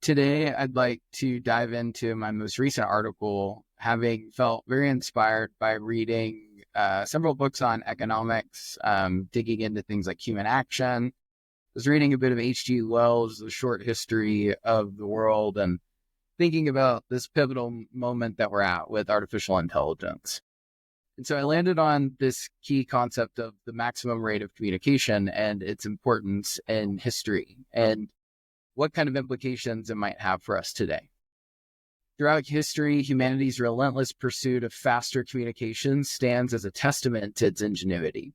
Today, I'd like to dive into my most recent article, having felt very inspired by reading several books on economics, digging into things like human action. I was reading a bit of H.G. Wells' The Short History of the World, and thinking about this pivotal moment that we're at with artificial intelligence. And so I landed on this key concept of the maximum rate of communication and its importance in history, and what kind of implications it might have for us today. Throughout history, humanity's relentless pursuit of faster communication stands as a testament to its ingenuity.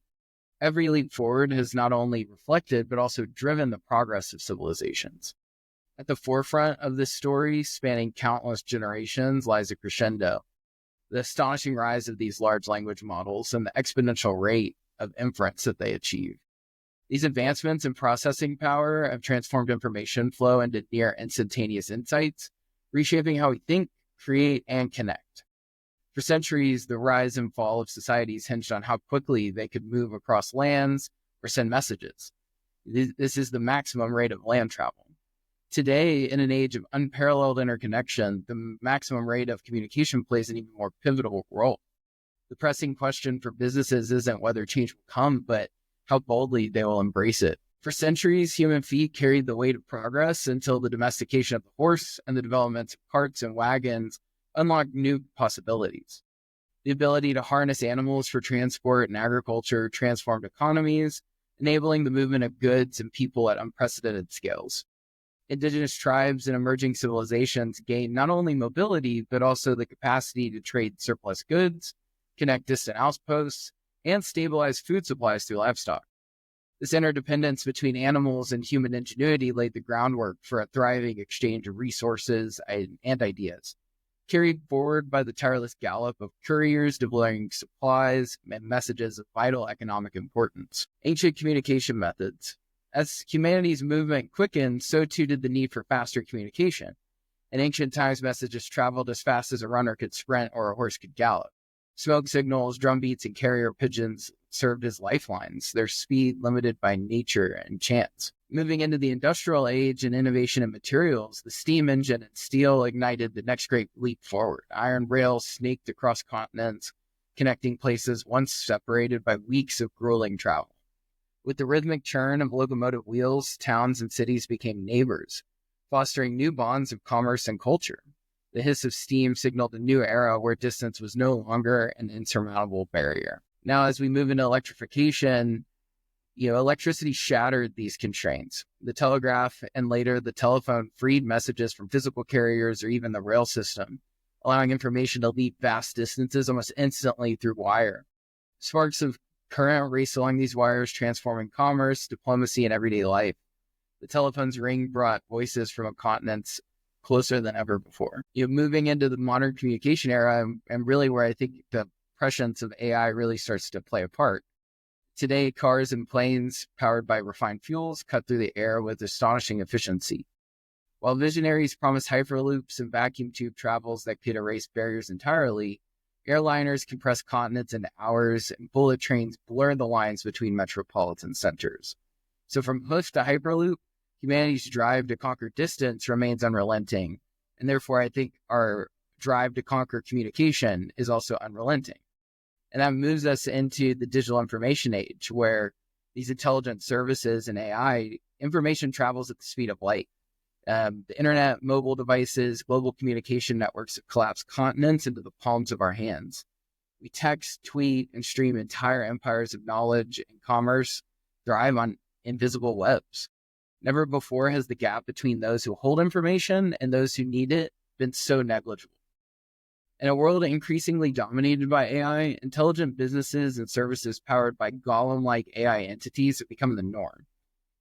Every leap forward has not only reflected, but also driven the progress of civilizations. At the forefront of this story, spanning countless generations, lies a crescendo: the astonishing rise of these large language models and the exponential rate of inference that they achieve. These advancements in processing power have transformed information flow into near instantaneous insights, reshaping how we think, create, and connect. For centuries, the rise and fall of societies hinged on how quickly they could move across lands or send messages. This is the maximum rate of land travel. Today, in an age of unparalleled interconnection, the maximum rate of communication plays an even more pivotal role. The pressing question for businesses isn't whether change will come, but how boldly they will embrace it. For centuries, human feet carried the weight of progress until the domestication of the horse and the development of carts and wagons unlocked new possibilities. The ability to harness animals for transport and agriculture transformed economies, enabling the movement of goods and people at unprecedented scales. Indigenous tribes and emerging civilizations gained not only mobility, but also the capacity to trade surplus goods, connect distant outposts, and stabilize food supplies through livestock. This interdependence between animals and human ingenuity laid the groundwork for a thriving exchange of resources and ideas, carried forward by the tireless gallop of couriers delivering supplies and messages of vital economic importance. Ancient communication methods. As humanity's movement quickened, so too did the need for faster communication. In ancient times, messages traveled as fast as a runner could sprint or a horse could gallop. Smoke signals, drumbeats, and carrier pigeons served as lifelines, their speed limited by nature and chance. Moving into the industrial age and innovation in materials, the steam engine and steel ignited the next great leap forward. Iron rails snaked across continents, connecting places once separated by weeks of grueling travel. With the rhythmic churn of locomotive wheels, towns and cities became neighbors, fostering new bonds of commerce and culture. The hiss of steam signaled a new era where distance was no longer an insurmountable barrier. Now, as we move into electrification, electricity shattered these constraints. The telegraph and later the telephone freed messages from physical carriers or even the rail system, allowing information to leap vast distances almost instantly through wire. Sparks of current race along these wires, transforming commerce, diplomacy, and everyday life. The telephone's ring brought voices from continents closer than ever before. Moving into the modern communication era, and really where I think the prescience of AI really starts to play a part. Today, cars and planes powered by refined fuels cut through the air with astonishing efficiency. While visionaries promised hyperloops and vacuum tube travels that could erase barriers entirely, airliners compress continents into hours, and bullet trains blur the lines between metropolitan centers. So from hoof to hyperloop, humanity's drive to conquer distance remains unrelenting, and therefore I think our drive to conquer communication is also unrelenting. And that moves us into the digital information age, where these intelligent services and AI, information travels at the speed of light. The internet, mobile devices, global communication networks have collapsed continents into the palms of our hands. We text, tweet, and stream entire empires of knowledge and commerce thrive on invisible webs. Never before has the gap between those who hold information and those who need it been so negligible. In a world increasingly dominated by AI, intelligent businesses and services powered by golem-like AI entities have become the norm.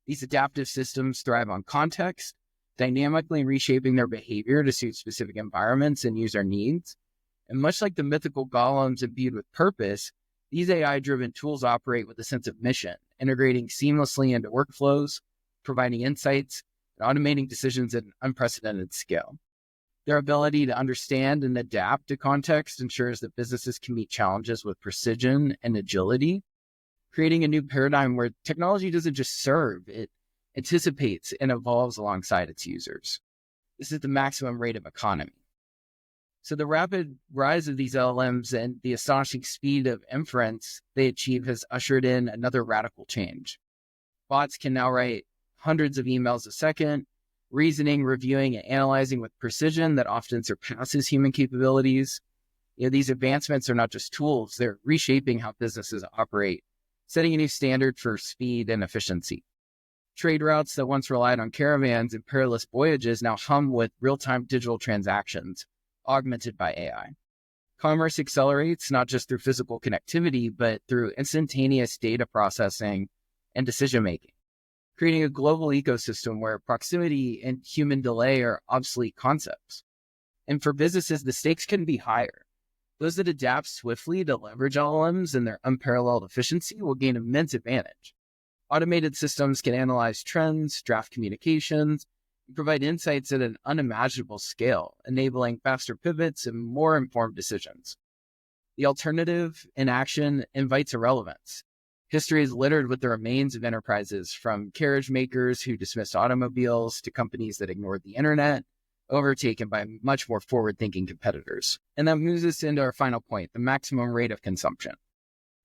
These adaptive systems thrive on context, dynamically reshaping their behavior to suit specific environments and user needs. And much like the mythical golems imbued with purpose, these AI-driven tools operate with a sense of mission, integrating seamlessly into workflows, providing insights, and automating decisions at an unprecedented scale. Their ability to understand and adapt to context ensures that businesses can meet challenges with precision and agility, creating a new paradigm where technology doesn't just serve, it anticipates and evolves alongside its users. This is the maximum rate of economy. So the rapid rise of these LLMs and the astonishing speed of inference they achieve has ushered in another radical change. Bots can now write hundreds of emails a second, reasoning, reviewing, and analyzing with precision that often surpasses human capabilities. These advancements are not just tools, they're reshaping how businesses operate, setting a new standard for speed and efficiency. Trade routes that once relied on caravans and perilous voyages now hum with real-time digital transactions, augmented by AI. Commerce accelerates not just through physical connectivity, but through instantaneous data processing and decision-making, creating a global ecosystem where proximity and human delay are obsolete concepts. And for businesses, the stakes can be higher. Those that adapt swiftly to leverage LLMs and their unparalleled efficiency will gain immense advantage. Automated systems can analyze trends, draft communications, and provide insights at an unimaginable scale, enabling faster pivots and more informed decisions. The alternative, inaction, invites irrelevance. History is littered with the remains of enterprises, from carriage makers who dismissed automobiles to companies that ignored the internet, overtaken by much more forward-thinking competitors. And that moves us into our final point, the maximum rate of consumption.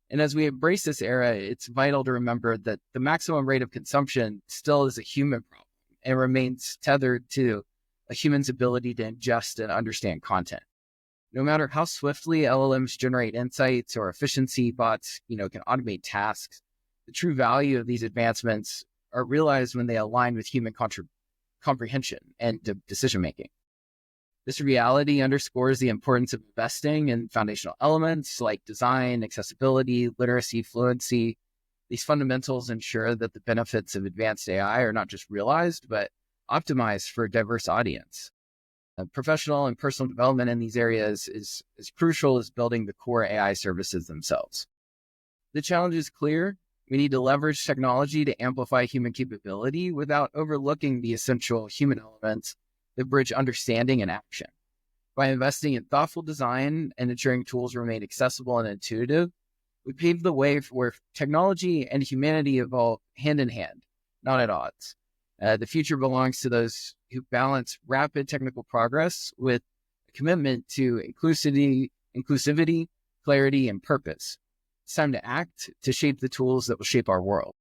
And as we embrace this era, it's vital to remember that the maximum rate of consumption still is a human problem and remains tethered to a human's ability to ingest and understand content. No matter how swiftly LLMs generate insights or efficiency bots, can automate tasks, the true value of these advancements are realized when they align with human comprehension and decision-making. This reality underscores the importance of investing in foundational elements like design, accessibility, literacy, fluency. These fundamentals ensure that the benefits of advanced AI are not just realized, but optimized for a diverse audience. Professional and personal development in these areas is as crucial as building the core AI services themselves. The challenge is clear. We need to leverage technology to amplify human capability without overlooking the essential human elements that bridge understanding and action. By investing in thoughtful design and ensuring tools remain accessible and intuitive, we pave the way for where technology and humanity evolve hand in hand, not at odds. The future belongs to those who balance rapid technical progress with a commitment to inclusivity, clarity, and purpose. It's time to act to shape the tools that will shape our world.